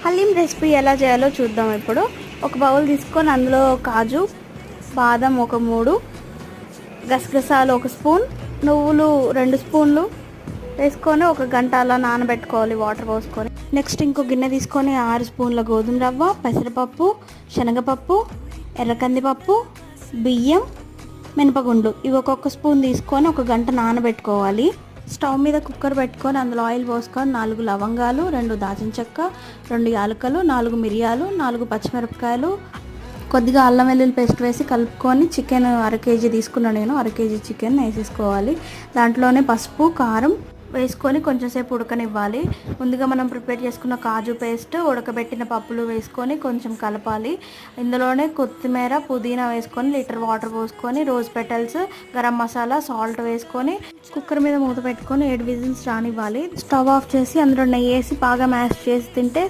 Haleem recipe ఎలా చేయాలో చూద్దాం. ఇప్పుడు ఒక బౌల్ తీసుకొని అందులో కాజు, బాదం ఒక 3, గసగసాలు 1 స్పూన్, నువ్వులు 2 స్పూన్లు వేసుకొని ఒక గంట అలా నానబెట్టుకోవాలి వాటర్ పోసుకొని. నెక్స్ట్ ఇంకో గిన్నె తీసుకొని 6 స్పూన్ల గోధుమ రవ్వ, పెసరపప్పు, శనగపప్పు, ఎర్రకందిపప్పు, బియ్యం, మినపగుండ్లు ఇవి ఒక్కొక్క స్పూన్ తీసుకొని ఒక గంట నానబెట్టుకోవాలి. స్టవ్ మీద కుక్కర్ పెట్టుకొని అందులో ఆయిల్ పోసుకొని 4 లవంగాలు, 2 దాల్చిన చెక్క, 2 యాలకులు, 4 మిరియాలు, 4 పచ్చిమిరపకాయలు, కొద్దిగా అల్లం వెల్లుల్లి పేస్ట్ వేసి కలుపుకొని చికెన్ 1/2 కేజీ తీసుకున్నాను నేను. 1/2 కేజీ చికెన్ వేసేసుకోవాలి. దాంట్లోనే పసుపు, కారం వేసుకొని కొంచెంసేపు ఉడకనివ్వాలి. ముందుగా మనం ప్రిపేర్ చేసుకున్న కాజు పేస్ట్, ఉడకబెట్టిన పప్పులు వేసుకొని కొంచెం కలపాలి. ఇందులోనే కొత్తిమీర, పుదీనా వేసుకొని లీటర్ వాటర్ పోసుకొని rose petals, garam masala, salt వేసుకొని కుక్కర్ మీద మూత పెట్టుకొని 7 విజిల్స్ రానివ్వాలి. స్టవ్ ఆఫ్ చేసి అందులో నెయ్యి వేసి బాగా మ్యాష్ చేసి తింటే